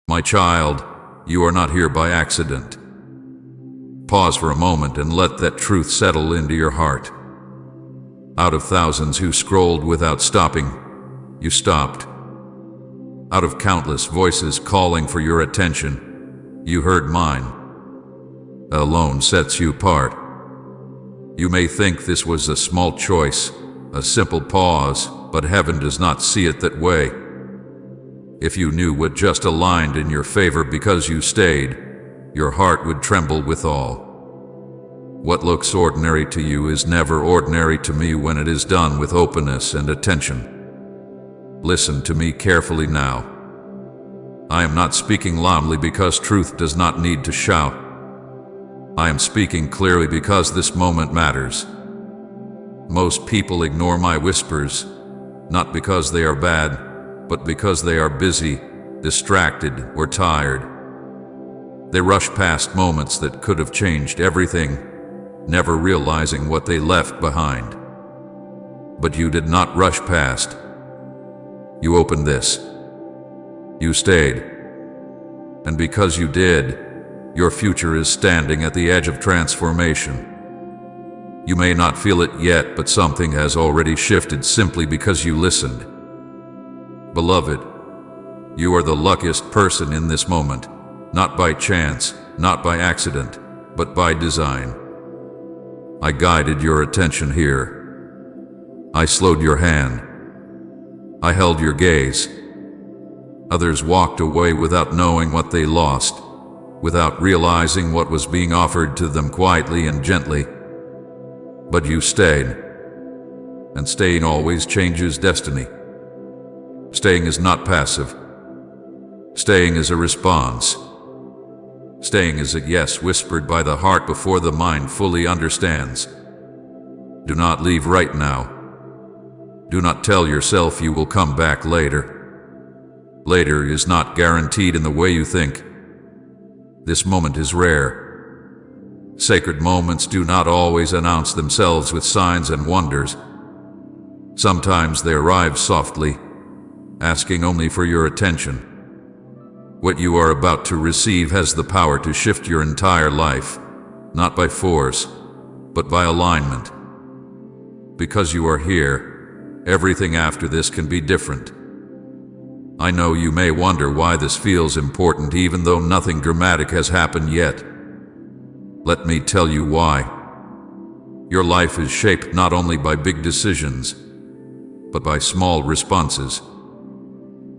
My child, you are not here by accident. Pause for a moment and let that truth settle into your heart. Out of thousands who scrolled without stopping, you stopped. Out of countless voices calling for your attention, you heard mine. Alone sets you apart. You may think this was a small choice, a simple pause, but heaven does not see it that way. If you knew what just aligned in your favor because you stayed, your heart would tremble with awe. What looks ordinary to you is never ordinary to me when it is done with openness and attention. Listen to me carefully now. I am not speaking loudly because truth does not need to shout. I am speaking clearly because this moment matters. Most people ignore my whispers, not because they are bad, but because they are busy, distracted, or tired. They rush past moments that could have changed everything, never realizing what they left behind. But you did not rush past. You opened this. You stayed. And because you did, your future is standing at the edge of transformation. You may not feel it yet, but something has already shifted simply because you listened. Beloved, you are the luckiest person in this moment, not by chance, not by accident, but by design. I guided your attention here. I slowed your hand. I held your gaze. Others walked away without knowing what they lost, without realizing what was being offered to them quietly and gently. But you stayed, and staying always changes destiny. Staying is not passive. Staying is a response. Staying is a yes whispered by the heart before the mind fully understands. Do not leave right now. Do not tell yourself you will come back later. Later is not guaranteed in the way you think. This moment is rare. Sacred moments do not always announce themselves with signs and wonders. Sometimes they arrive softly, asking only for your attention. What you are about to receive has the power to shift your entire life, not by force, but by alignment. Because you are here, everything after this can be different. I know you may wonder why this feels important even though nothing dramatic has happened yet. Let me tell you why. Your life is shaped not only by big decisions, but by small responses.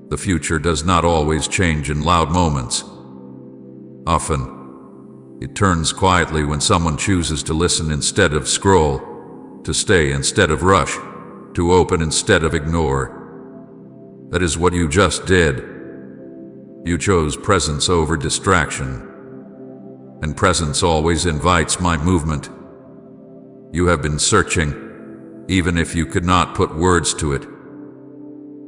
The future does not always change in loud moments. Often, it turns quietly when someone chooses to listen instead of scroll, to stay instead of rush, to open instead of ignore. That is what you just did. You chose presence over distraction. And presence always invites my movement. You have been searching, even if you could not put words to it.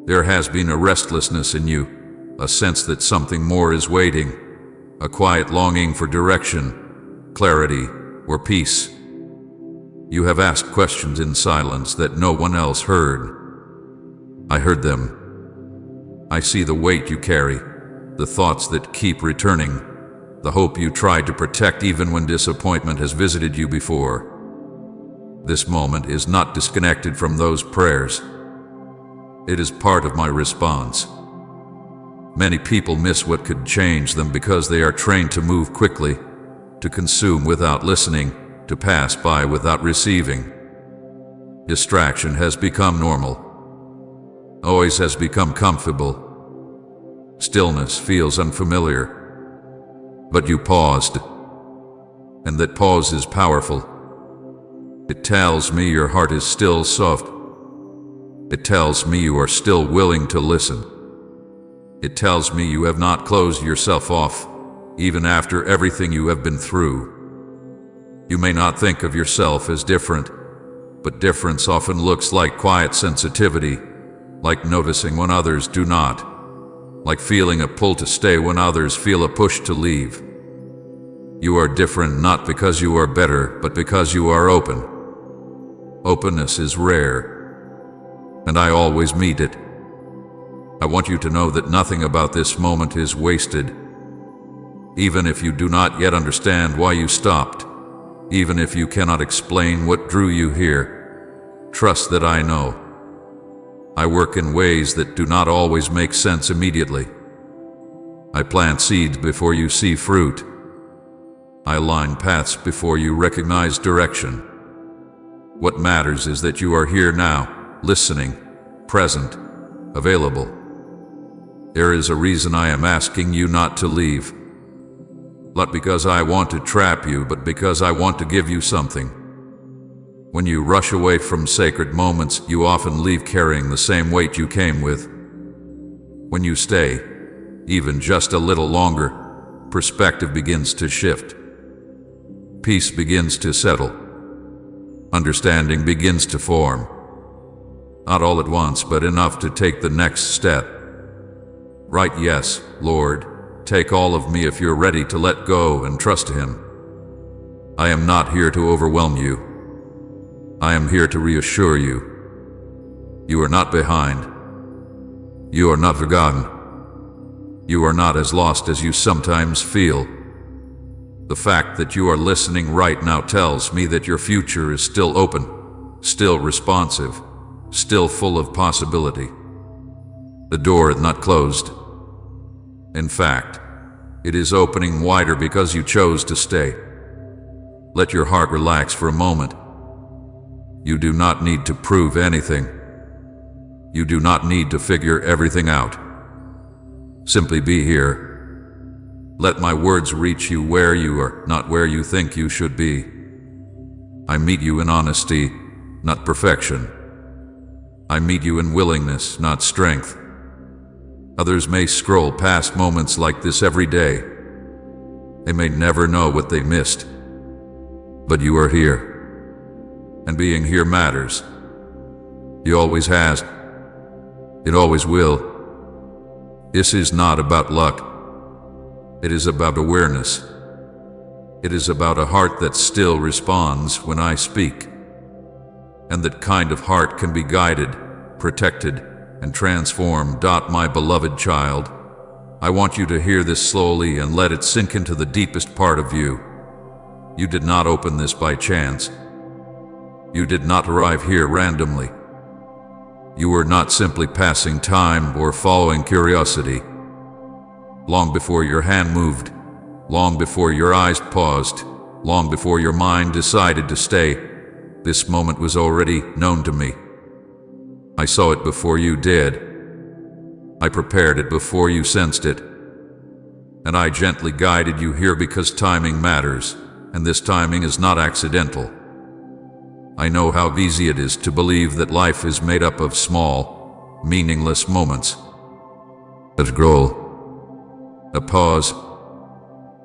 There has been a restlessness in you, a sense that something more is waiting, a quiet longing for direction, clarity, or peace. You have asked questions in silence that no one else heard. I heard them. I see the weight you carry, the thoughts that keep returning, the hope you try to protect even when disappointment has visited you before. This moment is not disconnected from those prayers. It is part of my response. Many people miss what could change them because they are trained to move quickly, to consume without listening, to pass by without receiving. Distraction has become normal. Noise has become comfortable. Stillness feels unfamiliar. But you paused, and that pause is powerful. It tells me your heart is still soft. It tells me you are still willing to listen. It tells me you have not closed yourself off, even after everything you have been through. You may not think of yourself as different, but difference often looks like quiet sensitivity, like noticing when others do not, like feeling a pull to stay when others feel a push to leave. You are different not because you are better, but because you are open. Openness is rare, and I always meet it. I want you to know that nothing about this moment is wasted. Even if you do not yet understand why you stopped, even if you cannot explain what drew you here, trust that I know. I work in ways that do not always make sense immediately. I plant seeds before you see fruit. I line paths before you recognize direction. What matters is that you are here now, listening, present, available. There is a reason I am asking you not to leave. Not because I want to trap you, but because I want to give you something. When you rush away from sacred moments, you often leave carrying the same weight you came with. When you stay, even just a little longer, perspective begins to shift. Peace begins to settle. Understanding begins to form. Not all at once, but enough to take the next step. Right, yes, Lord, take all of me if you're ready to let go and trust Him. I am not here to overwhelm you. I am here to reassure you. You are not behind. You are not forgotten. You are not as lost as you sometimes feel. The fact that you are listening right now tells me that your future is still open, still responsive, still full of possibility. The door is not closed. In fact, it is opening wider because you chose to stay. Let your heart relax for a moment. You do not need to prove anything. You do not need to figure everything out. Simply be here. Let my words reach you where you are, not where you think you should be. I meet you in honesty, not perfection. I meet you in willingness, not strength. Others may scroll past moments like this every day. They may never know what they missed. But you are here. And being here matters. It always has. It always will. This is not about luck. It is about awareness. It is about a heart that still responds when I speak. And that kind of heart can be guided, protected, and transformed. My beloved child, I want you to hear this slowly and let it sink into the deepest part of you. You did not open this by chance. You did not arrive here randomly. You were not simply passing time or following curiosity. Long before your hand moved, long before your eyes paused, long before your mind decided to stay, this moment was already known to me. I saw it before you did. I prepared it before you sensed it. And I gently guided you here because timing matters, and this timing is not accidental. I know how easy it is to believe that life is made up of small, meaningless moments. A scroll, a pause,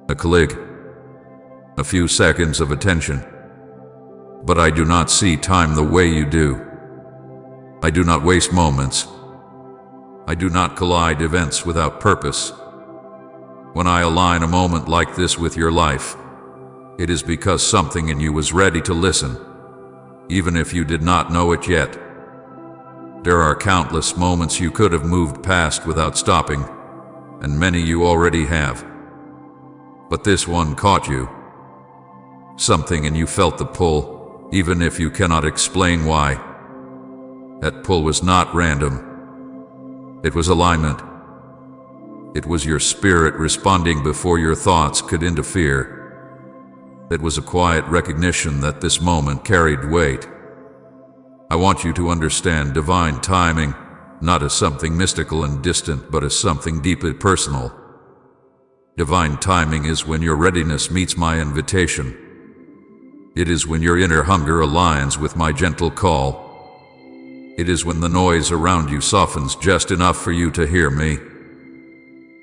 a click, a few seconds of attention. But I do not see time the way you do. I do not waste moments. I do not collide events without purpose. When I align a moment like this with your life, it is because something in you was ready to listen, even if you did not know it yet. There are countless moments you could have moved past without stopping, and many you already have. But this one caught you. Something in you felt the pull, even if you cannot explain why. That pull was not random. It was alignment. It was your spirit responding before your thoughts could interfere. It was a quiet recognition that this moment carried weight. I want you to understand divine timing, not as something mystical and distant, but as something deeply personal. Divine timing is when your readiness meets my invitation. It is when your inner hunger aligns with my gentle call. It is when the noise around you softens just enough for you to hear me.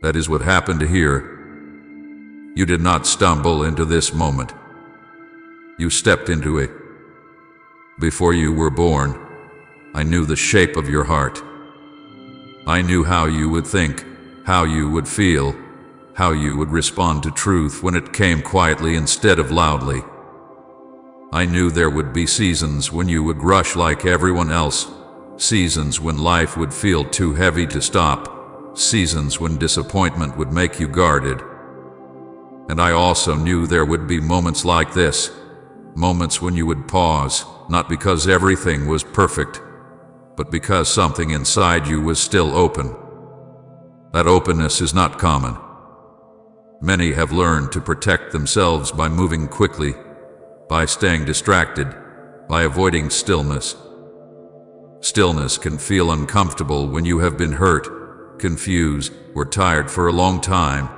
That is what happened here. You did not stumble into this moment. You stepped into it. Before you were born, I knew the shape of your heart. I knew how you would think, how you would feel, how you would respond to truth when it came quietly instead of loudly. I knew there would be seasons when you would rush like everyone else, seasons when life would feel too heavy to stop, seasons when disappointment would make you guarded. And I also knew there would be moments like this, moments when you would pause, not because everything was perfect, but because something inside you was still open. That openness is not common. Many have learned to protect themselves by moving quickly, by staying distracted, by avoiding stillness. Stillness can feel uncomfortable when you have been hurt, confused, or tired for a long time.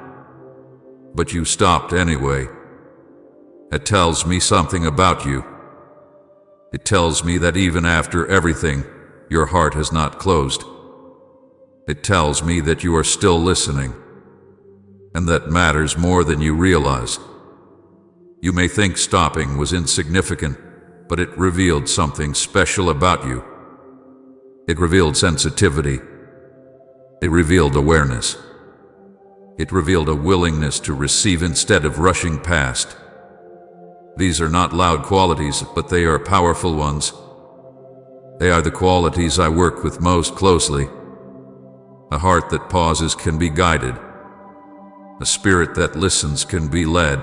But you stopped anyway. It tells me something about you. It tells me that even after everything, your heart has not closed. It tells me that you are still listening, and that matters more than you realize. You may think stopping was insignificant, but it revealed something special about you. It revealed sensitivity. It revealed awareness. It revealed a willingness to receive instead of rushing past. These are not loud qualities, but they are powerful ones. They are the qualities I work with most closely. A heart that pauses can be guided. A spirit that listens can be led.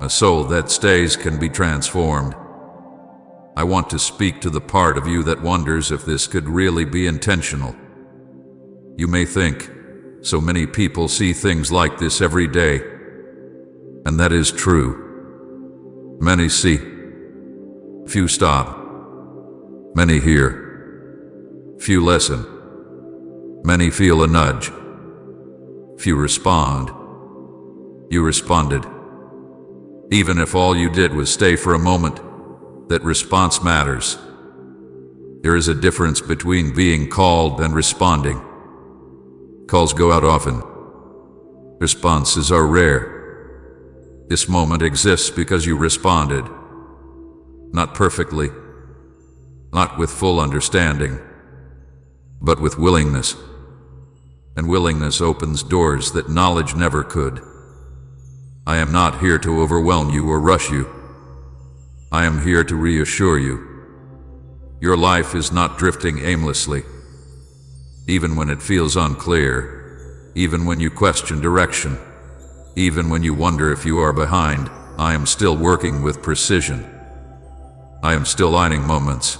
A soul that stays can be transformed. I want to speak to the part of you that wonders if this could really be intentional. You may think, so many people see things like this every day. And that is true. Many see. Few stop. Many hear. Few listen. Many feel a nudge. Few respond. You responded. Even if all you did was stay for a moment, that response matters. There is a difference between being called and responding. Calls go out often. Responses are rare. This moment exists because you responded. Not perfectly, not with full understanding, but with willingness. And willingness opens doors that knowledge never could. I am not here to overwhelm you or rush you. I am here to reassure you. Your life is not drifting aimlessly. Even when it feels unclear, even when you question direction, even when you wonder if you are behind, I am still working with precision. I am still lining moments.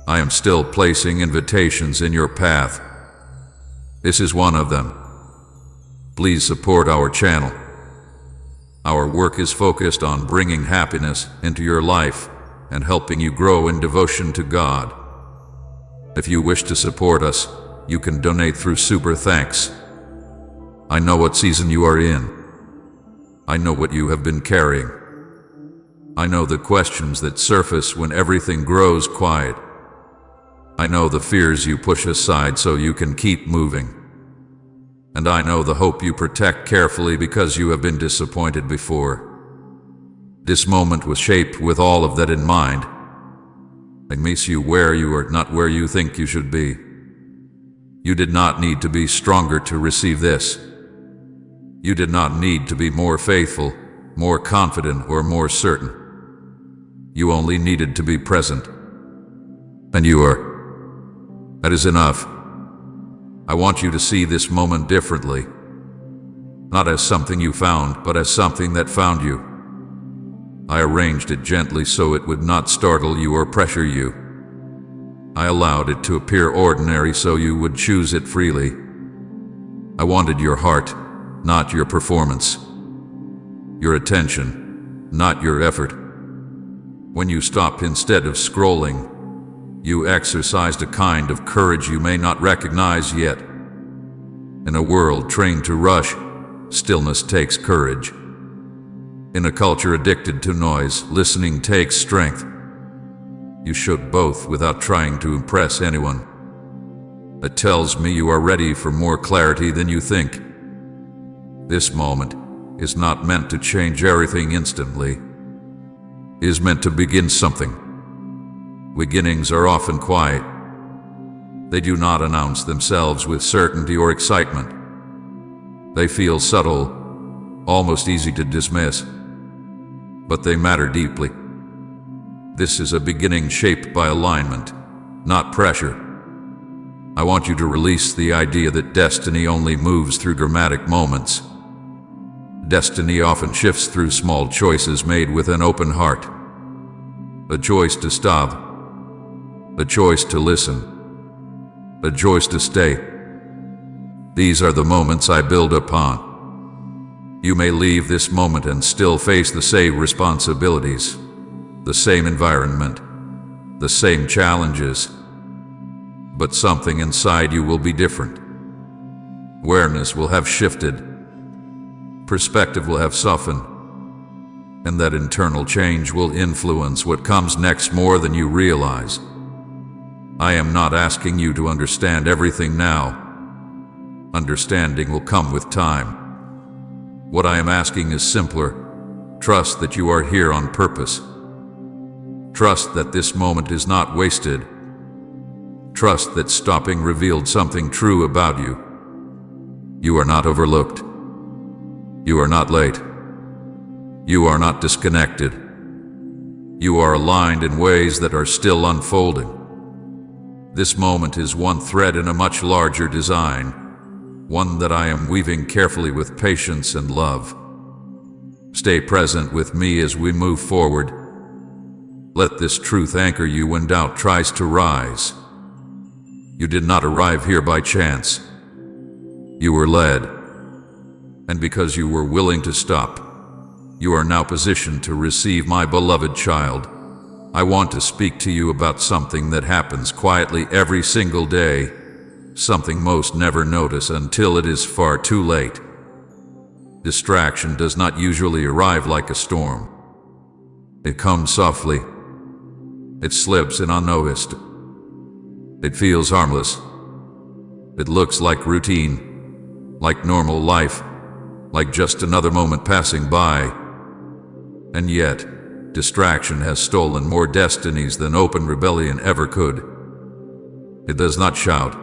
I am still placing invitations in your path. This is one of them. Please support our channel. Our work is focused on bringing happiness into your life and helping you grow in devotion to God. If you wish to support us, you can donate through Super Thanks. I know what season you are in. I know what you have been carrying. I know the questions that surface when everything grows quiet. I know the fears you push aside so you can keep moving. And I know the hope you protect carefully because you have been disappointed before. This moment was shaped with all of that in mind. It meets you where you are, not where you think you should be. You did not need to be stronger to receive this. You did not need to be more faithful, more confident, or more certain. You only needed to be present. And you are. That is enough. I want you to see this moment differently. Not as something you found, but as something that found you. I arranged it gently so it would not startle you or pressure you. I allowed it to appear ordinary so you would choose it freely. I wanted your heart, not your performance. Your attention, not your effort. When you stopped instead of scrolling, you exercised a kind of courage you may not recognize yet. In a world trained to rush, stillness takes courage. In a culture addicted to noise, listening takes strength. You showed both without trying to impress anyone. That tells me you are ready for more clarity than you think. This moment is not meant to change everything instantly. It is meant to begin something. Beginnings are often quiet. They do not announce themselves with certainty or excitement. They feel subtle, almost easy to dismiss, but they matter deeply. This is a beginning shaped by alignment, not pressure. I want you to release the idea that destiny only moves through dramatic moments. Destiny often shifts through small choices made with an open heart. A choice to stop, a choice to listen, a choice to stay. These are the moments I build upon. You may leave this moment and still face the same responsibilities, the same environment, the same challenges, but something inside you will be different. Awareness will have shifted, perspective will have softened, and that internal change will influence what comes next more than you realize. I am not asking you to understand everything now. Understanding will come with time. What I am asking is simpler. Trust that you are here on purpose. Trust that this moment is not wasted. Trust that stopping revealed something true about you. You are not overlooked. You are not late. You are not disconnected. You are aligned in ways that are still unfolding. This moment is one thread in a much larger design, one that I am weaving carefully with patience and love. Stay present with me as we move forward. Let this truth anchor you when doubt tries to rise. You did not arrive here by chance. You were led. And because you were willing to stop, you are now positioned to receive my beloved child. I want to speak to you about something that happens quietly every single day, something most never notice until it is far too late. Distraction does not usually arrive like a storm. It comes softly. It slips in unnoticed. It feels harmless. It looks like routine, like normal life, like just another moment passing by. And yet, distraction has stolen more destinies than open rebellion ever could. It does not shout.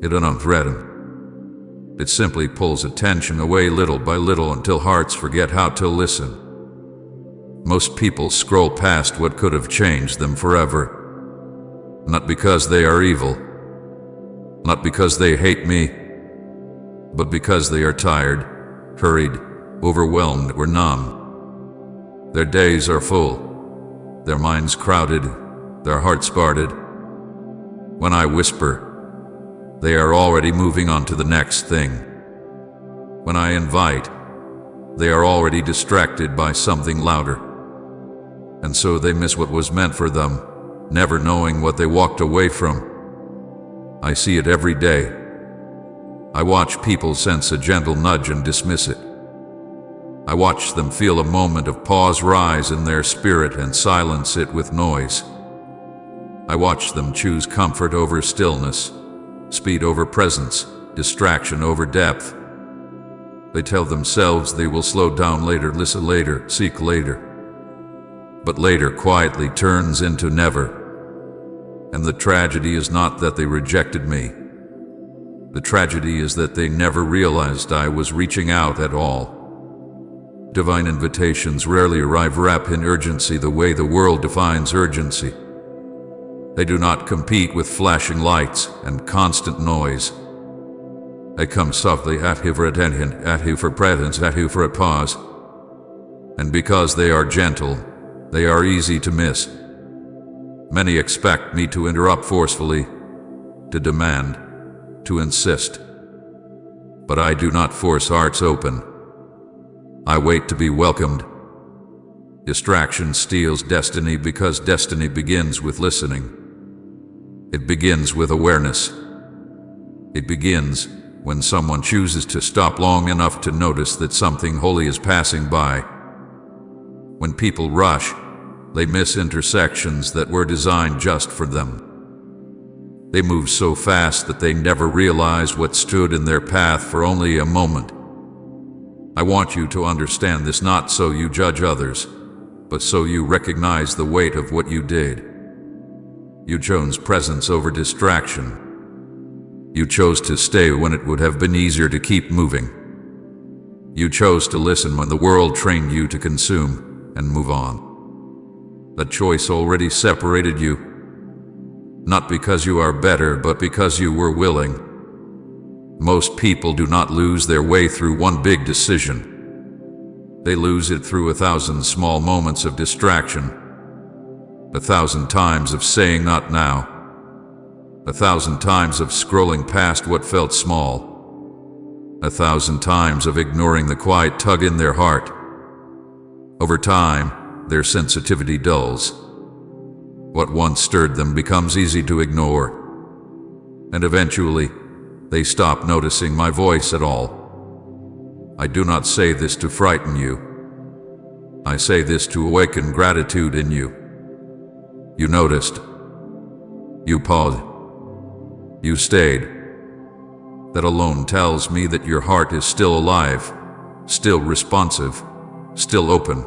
It does not threaten. It simply pulls attention away little by little until hearts forget how to listen. Most people scroll past what could have changed them forever. Not because they are evil. Not because they hate me. But because they are tired, hurried, overwhelmed, or numb. Their days are full, their minds crowded, their hearts guarded. When I whisper, they are already moving on to the next thing. When I invite, they are already distracted by something louder. And so they miss what was meant for them, never knowing what they walked away from. I see it every day. I watch people sense a gentle nudge and dismiss it. I watch them feel a moment of pause rise in their spirit and silence it with noise. I watch them choose comfort over stillness, speed over presence, distraction over depth. They tell themselves they will slow down later, listen later, seek later. But later quietly turns into never. And the tragedy is not that they rejected me. The tragedy is that they never realized I was reaching out at all. Divine invitations rarely arrive wrapped in urgency the way the world defines urgency. They do not compete with flashing lights and constant noise. They come softly at you for attention, at you for presence, at you for a pause. And because they are gentle, they are easy to miss. Many expect me to interrupt forcefully, to demand, to insist. But I do not force hearts open. I wait to be welcomed. Distraction steals destiny because destiny begins with listening. It begins with awareness. It begins when someone chooses to stop long enough to notice that something holy is passing by. When people rush, they miss intersections that were designed just for them. They move so fast that they never realize what stood in their path for only a moment. I want you to understand this not so you judge others, but so you recognize the weight of what you did. You chose presence over distraction. You chose to stay when it would have been easier to keep moving. You chose to listen when the world trained you to consume and move on. That choice already separated you. not because you are better, but because you were willing. Most people do not lose their way through one big decision. They lose it through 1,000 small moments of distraction, 1,000 times of saying not now, 1,000 times of scrolling past what felt small, 1,000 times of ignoring the quiet tug in their heart. Over time, their sensitivity dulls. What once stirred them becomes easy to ignore, and eventually, they stop noticing my voice at all. I do not say this to frighten you. I say this to awaken gratitude in you. You noticed. You paused. You stayed. That alone tells me that your heart is still alive, still responsive, still open.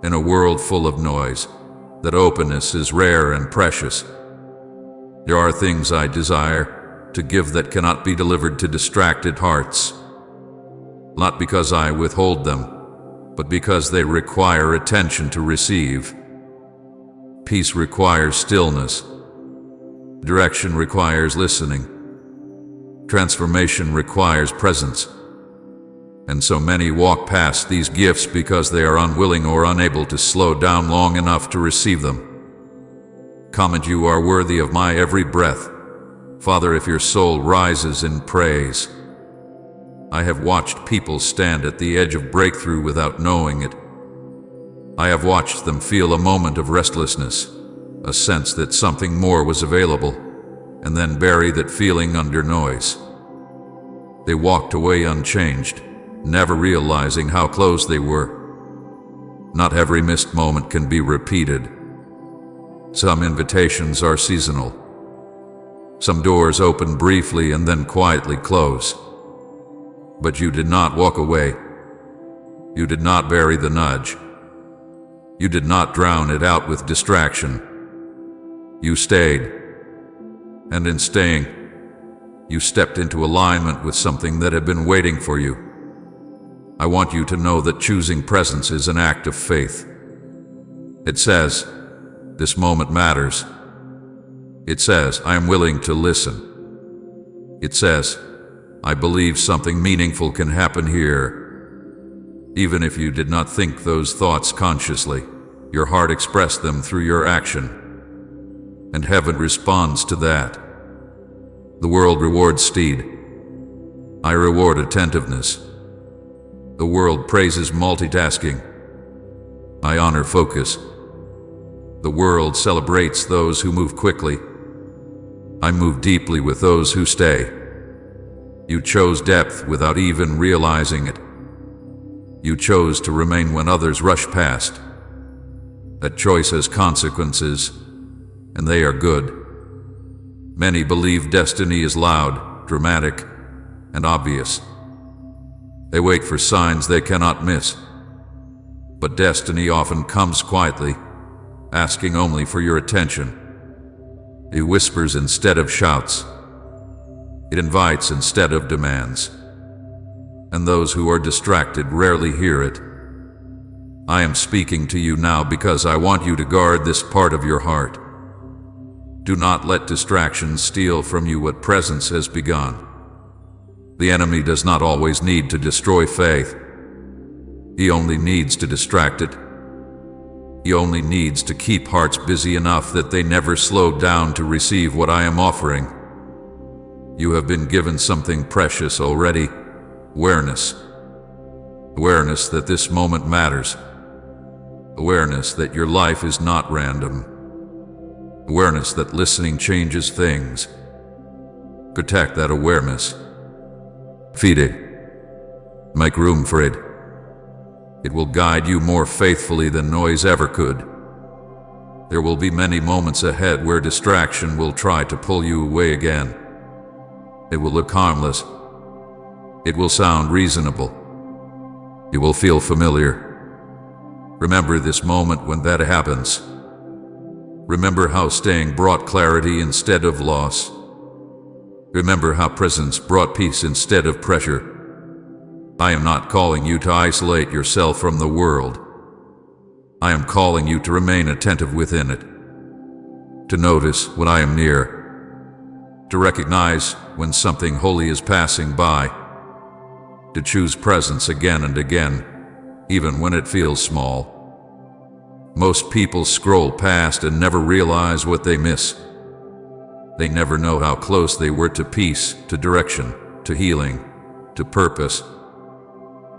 In a world full of noise, that openness is rare and precious. There are things I desire to give that cannot be delivered to distracted hearts. Not because I withhold them, but because they require attention to receive. Peace requires stillness. Direction requires listening. Transformation requires presence. And so many walk past these gifts because they are unwilling or unable to slow down long enough to receive them. Comment, you are worthy of my every breath. Father, if your soul rises in praise. I have watched people stand at the edge of breakthrough without knowing it. I have watched them feel a moment of restlessness, a sense that something more was available, and then bury that feeling under noise. They walked away unchanged, never realizing how close they were. Not every missed moment can be repeated. Some invitations are seasonal. Some doors open briefly and then quietly close. But you did not walk away. You did not bury the nudge. You did not drown it out with distraction. You stayed. And in staying, you stepped into alignment with something that had been waiting for you. I want you to know that choosing presence is an act of faith. It says, this moment matters. It says, I am willing to listen. It says, I believe something meaningful can happen here. Even if you did not think those thoughts consciously, your heart expressed them through your action. And heaven responds to that. The world rewards speed. I reward attentiveness. The world praises multitasking. I honor focus. The world celebrates those who move quickly. I move deeply with those who stay. You chose depth without even realizing it. You chose to remain when others rush past. That choice has consequences, and they are good. Many believe destiny is loud, dramatic, and obvious. They wait for signs they cannot miss. But destiny often comes quietly, asking only for your attention. It whispers instead of shouts. It invites instead of demands. And those who are distracted rarely hear it. I am speaking to you now because I want you to guard this part of your heart. Do not let distractions steal from you what presence has begun. The enemy does not always need to destroy faith. He only needs to distract it. He only needs to keep hearts busy enough that they never slow down to receive what I am offering. You have been given something precious already. Awareness. Awareness that this moment matters. Awareness that your life is not random. Awareness that listening changes things. Protect that awareness. Feed it. Make room for it. It will guide you more faithfully than noise ever could. There will be many moments ahead where distraction will try to pull you away again. It will look harmless. It will sound reasonable. You will feel familiar. Remember this moment when that happens. Remember how staying brought clarity instead of loss. Remember how presence brought peace instead of pressure. I am not calling you to isolate yourself from the world. I am calling you to remain attentive within it. to notice when I am near, to recognize when something holy is passing by, to choose presence again and again, even when it feels small. Most people scroll past and never realize what they miss. They never know how close they were to peace, to direction, to healing, to purpose.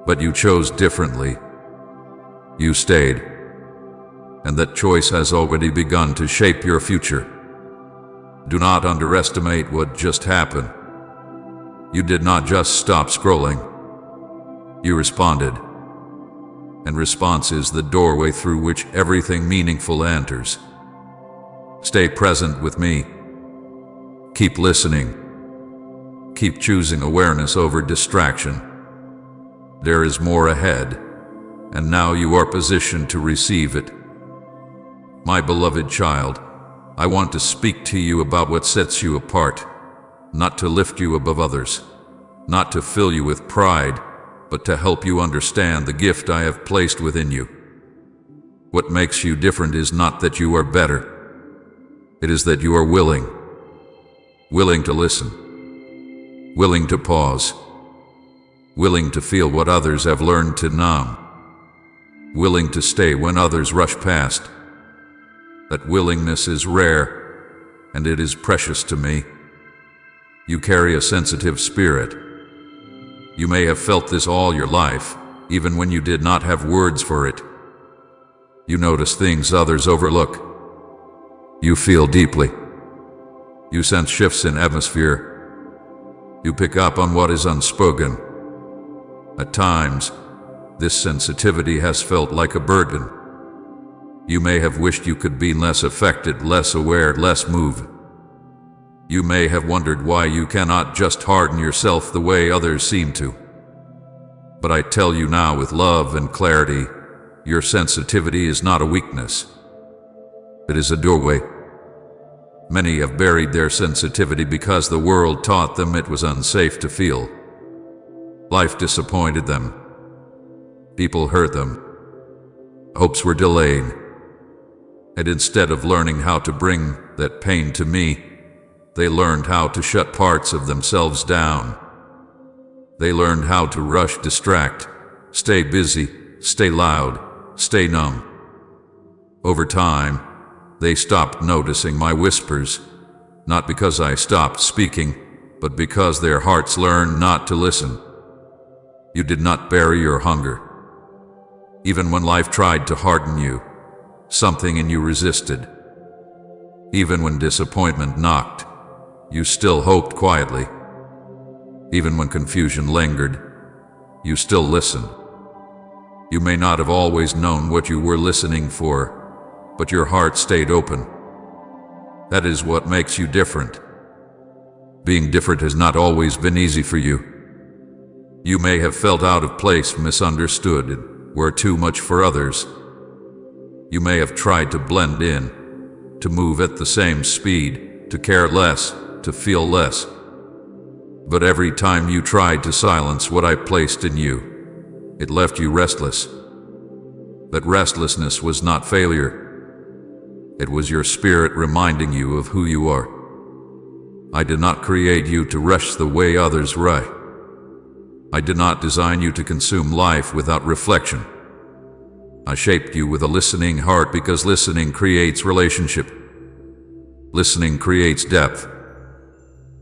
But you chose differently. You stayed. And that choice has already begun to shape your future. Do not underestimate what just happened. You did not just stop scrolling. You responded. And response is the doorway through which everything meaningful enters. Stay present with me. Keep listening. Keep choosing awareness over distraction. There is more ahead, and now you are positioned to receive it. My beloved child, I want to speak to you about what sets you apart, not to lift you above others, not to fill you with pride, but to help you understand the gift I have placed within you. What makes you different is not that you are better. It is that you are willing to listen, willing to pause, willing to feel what others have learned to numb, willing to stay when others rush past. That willingness is rare, and it is precious to me. You carry a sensitive spirit. You may have felt this all your life, even when you did not have words for it. You notice things others overlook. You feel deeply. You sense shifts in atmosphere. You pick up on what is unspoken. At times, this sensitivity has felt like a burden. You may have wished you could be less affected, less aware, less moved. You may have wondered why you cannot just harden yourself the way others seem to. But I tell you now with love and clarity, your sensitivity is not a weakness. It is a doorway. Many have buried their sensitivity because the world taught them it was unsafe to feel. Life disappointed them. People hurt them. Hopes were delayed. And instead of learning how to bring that pain to me, they learned how to shut parts of themselves down. They learned how to rush, distract, stay busy, stay loud, stay numb. Over time, they stopped noticing my whispers, not because I stopped speaking, but because their hearts learned not to listen. You did not bury your hunger. Even when life tried to harden you, something in you resisted. Even when disappointment knocked, you still hoped quietly. Even when confusion lingered, you still listened. You may not have always known what you were listening for, but your heart stayed open. That is what makes you different. Being different has not always been easy for you. You may have felt out of place, misunderstood, and were too much for others. You may have tried to blend in, to move at the same speed, to care less, to feel less. But every time you tried to silence what I placed in you, it left you restless. That restlessness was not failure. It was your spirit reminding you of who you are. I did not create you to rush the way others rush. I did not design you to consume life without reflection. I shaped you with a listening heart because listening creates relationship. Listening creates depth.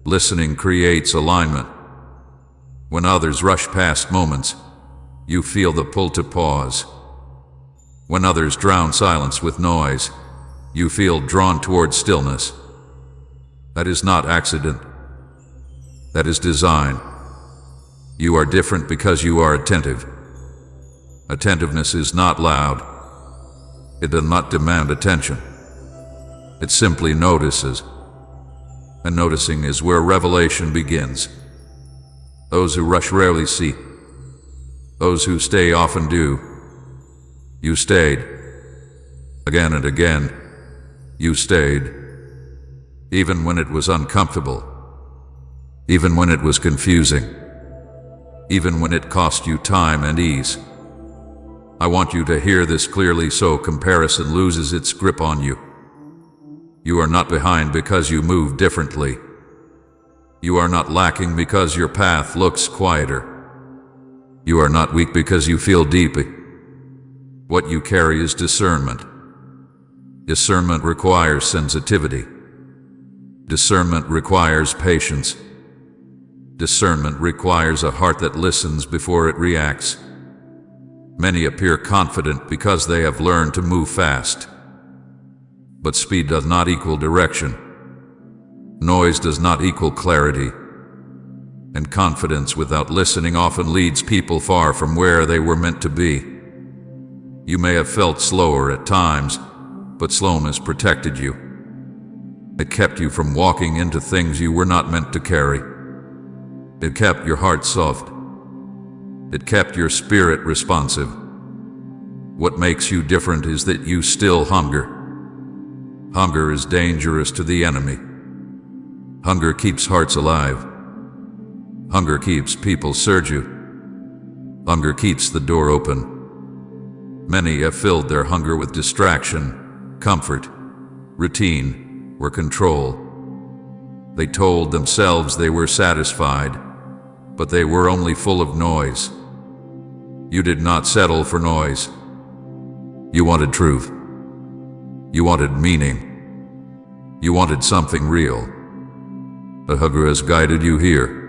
Listening creates alignment. When others rush past moments, you feel the pull to pause. When others drown silence with noise, you feel drawn toward stillness. That is not accident. That is design. You are different because you are attentive. Attentiveness is not loud. It does not demand attention. It simply notices. And noticing is where revelation begins. Those who rush rarely see. Those who stay often do. You stayed. Again and again, you stayed. Even when it was uncomfortable. Even when it was confusing. Even when it cost you time and ease. I want you to hear this clearly so comparison loses its grip on you. You are not behind because you move differently. You are not lacking because your path looks quieter. You are not weak because you feel deeply. What you carry is discernment. Discernment requires sensitivity. Discernment requires patience. Discernment requires a heart that listens before it reacts. Many appear confident because they have learned to move fast. But speed does not equal direction. Noise does not equal clarity. And confidence without listening often leads people far from where they were meant to be. You may have felt slower at times, but slowness protected you. It kept you from walking into things you were not meant to carry. It kept your heart soft. It kept your spirit responsive. What makes you different is that you still hunger. Hunger is dangerous to the enemy. Hunger keeps hearts alive. Hunger keeps people searching. Hunger keeps the door open. Many have filled their hunger with distraction, comfort, routine, or control. They told themselves they were satisfied, but they were only full of noise. You did not settle for noise. You wanted truth. You wanted meaning. You wanted something real. The hunger has guided you here.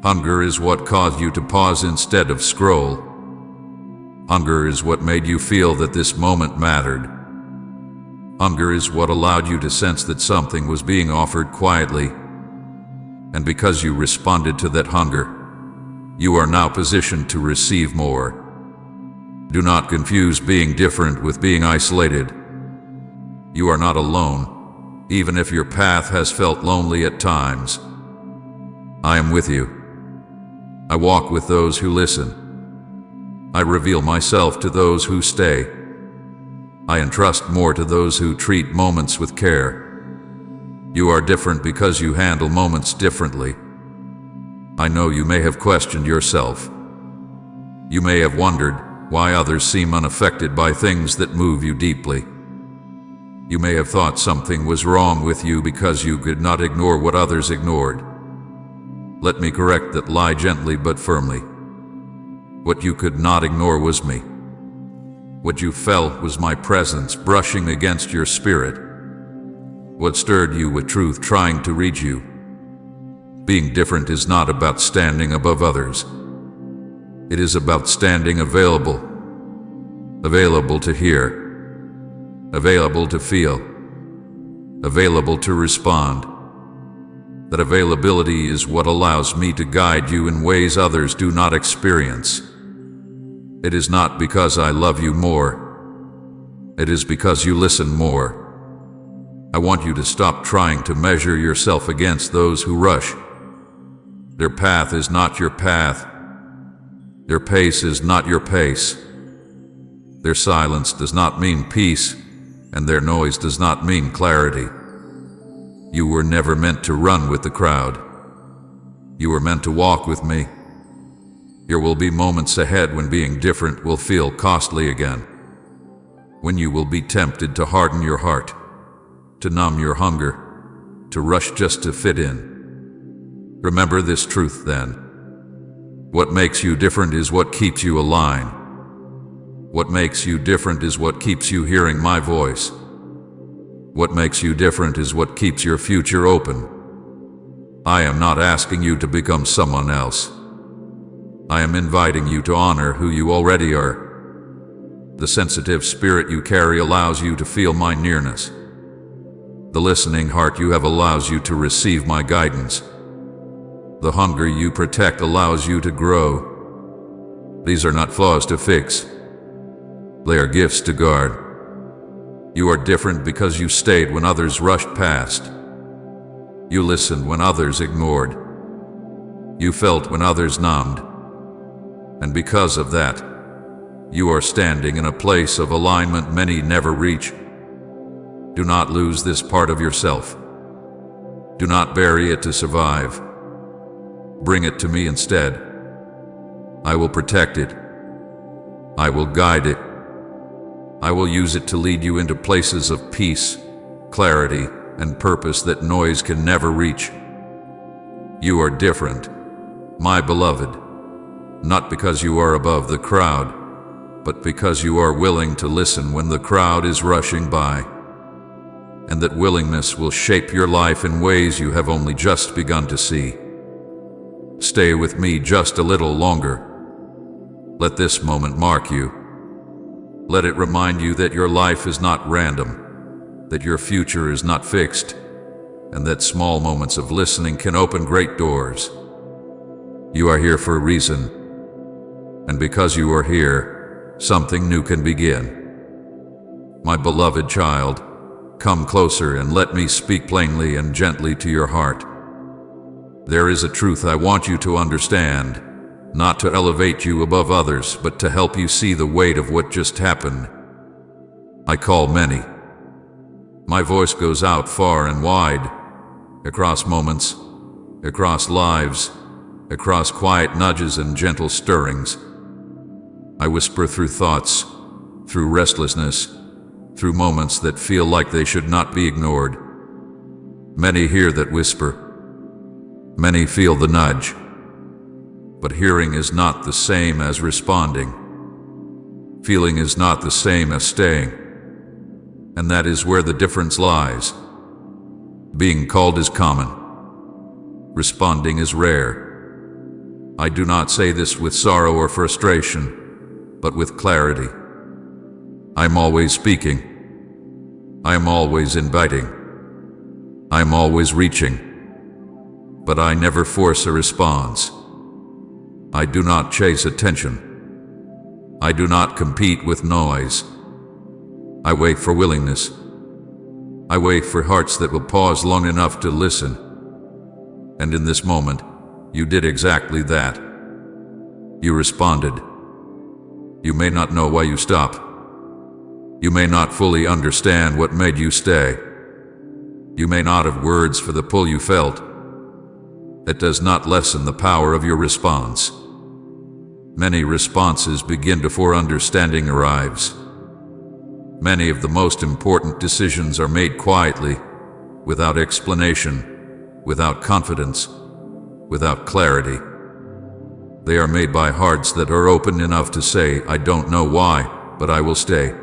Hunger is what caused you to pause instead of scroll. Hunger is what made you feel that this moment mattered. Hunger is what allowed you to sense that something was being offered quietly. And because you responded to that hunger, you are now positioned to receive more. Do not confuse being different with being isolated. You are not alone, even if your path has felt lonely at times. I am with you. I walk with those who listen. I reveal myself to those who stay. I entrust more to those who treat moments with care. You are different because you handle moments differently. I know you may have questioned yourself. You may have wondered why others seem unaffected by things that move you deeply. You may have thought something was wrong with you because you could not ignore what others ignored. Let me correct that lie gently but firmly. What you could not ignore was me. What you felt was my presence brushing against your spirit. What stirred you with truth trying to reach you. Being different is not about standing above others. It is about standing available. Available to hear. Available to feel. Available to respond. That availability is what allows me to guide you in ways others do not experience. It is not because I love you more. It is because you listen more. I want you to stop trying to measure yourself against those who rush. Their path is not your path. Their pace is not your pace. Their silence does not mean peace, and their noise does not mean clarity. You were never meant to run with the crowd. You were meant to walk with me. There will be moments ahead when being different will feel costly again. When you will be tempted to harden your heart, to numb your hunger, to rush just to fit in. Remember this truth then. What makes you different is what keeps you aligned. What makes you different is what keeps you hearing my voice. What makes you different is what keeps your future open. I am not asking you to become someone else. I am inviting you to honor who you already are. The sensitive spirit you carry allows you to feel my nearness. The listening heart you have allows you to receive my guidance. The hunger you protect allows you to grow. These are not flaws to fix. They are gifts to guard. You are different because you stayed when others rushed past. You listened when others ignored. You felt when others numbed. And because of that, you are standing in a place of alignment many never reach. Do not lose this part of yourself. Do not bury it to survive. Bring it to me instead. I will protect it. I will guide it. I will use it to lead you into places of peace, clarity, and purpose that noise can never reach. You are different, my beloved, not because you are above the crowd, but because you are willing to listen when the crowd is rushing by. And that willingness will shape your life in ways you have only just begun to see. Stay with me just a little longer. Let this moment mark you. Let it remind you that your life is not random, that your future is not fixed, and that small moments of listening can open great doors. You are here for a reason, and because you are here, something new can begin. My beloved child, come closer and let me speak plainly and gently to your heart. There is a truth I want you to understand, not to elevate you above others, but to help you see the weight of what just happened. I call many. My voice goes out far and wide, across moments, across lives, across quiet nudges and gentle stirrings. I whisper through thoughts, through restlessness, through moments that feel like they should not be ignored. Many hear that whisper. Many feel the nudge. But hearing is not the same as responding. Feeling is not the same as staying. And that is where the difference lies. Being called is common. Responding is rare. I do not say this with sorrow or frustration, but with clarity. I am always speaking. I am always inviting. I am always reaching. But I never force a response. I do not chase attention. I do not compete with noise. I wait for willingness. I wait for hearts that will pause long enough to listen. And in this moment, you did exactly that. You responded. You may not know why you stopped. You may not fully understand what made you stay. You may not have words for the pull you felt. It does not lessen the power of your response. Many responses begin before understanding arrives. Many of the most important decisions are made quietly, without explanation, without confidence, without clarity. They are made by hearts that are open enough to say, I don't know why, but I will stay.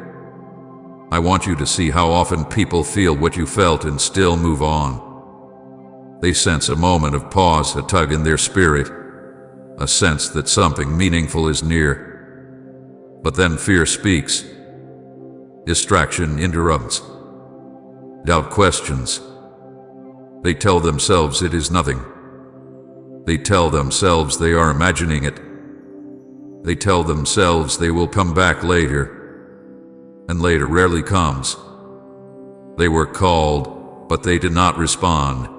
I want you to see how often people feel what you felt and still move on. They sense a moment of pause, a tug in their spirit, a sense that something meaningful is near. But then fear speaks. Distraction interrupts. Doubt questions. They tell themselves it is nothing. They tell themselves they are imagining it. They tell themselves they will come back later, and later rarely comes. They were called, but they did not respond.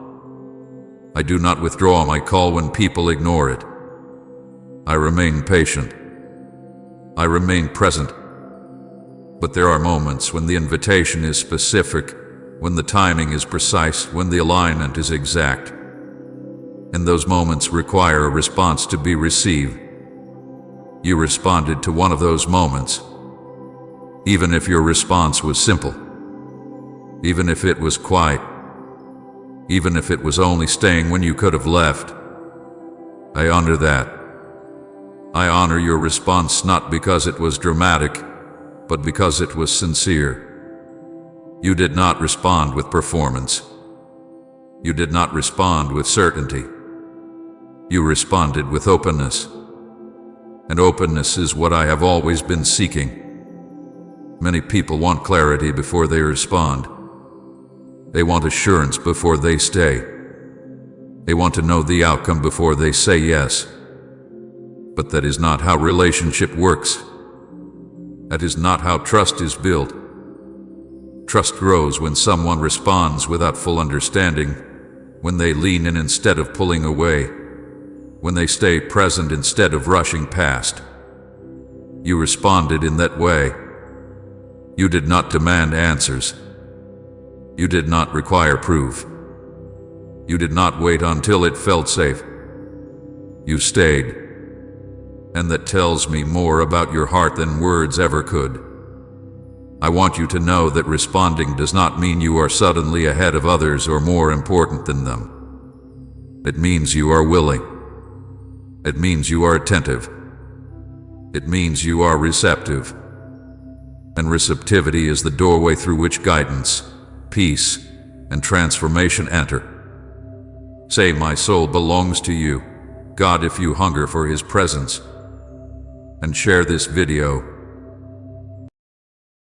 I do not withdraw my call when people ignore it. I remain patient. I remain present. But there are moments when the invitation is specific, when the timing is precise, when the alignment is exact. And those moments require a response to be received. You responded to one of those moments. Even if your response was simple. Even if it was quiet. Even if it was only staying when you could have left. I honor that. I honor your response not because it was dramatic, but because it was sincere. You did not respond with performance. You did not respond with certainty. You responded with openness. And openness is what I have always been seeking. Many people want clarity before they respond. They want assurance before they stay. They want to know the outcome before they say yes. But that is not how relationship works. That is not how trust is built. Trust grows when someone responds without full understanding, when they lean in instead of pulling away, when they stay present instead of rushing past. You responded in that way. You did not demand answers. You did not require proof. You did not wait until it felt safe. You stayed. And that tells me more about your heart than words ever could. I want you to know that responding does not mean you are suddenly ahead of others or more important than them. It means you are willing. It means you are attentive. It means you are receptive. And receptivity is the doorway through which guidance, peace, and transformation enter. Say, my soul belongs to you, God, if you hunger for His presence. And share this video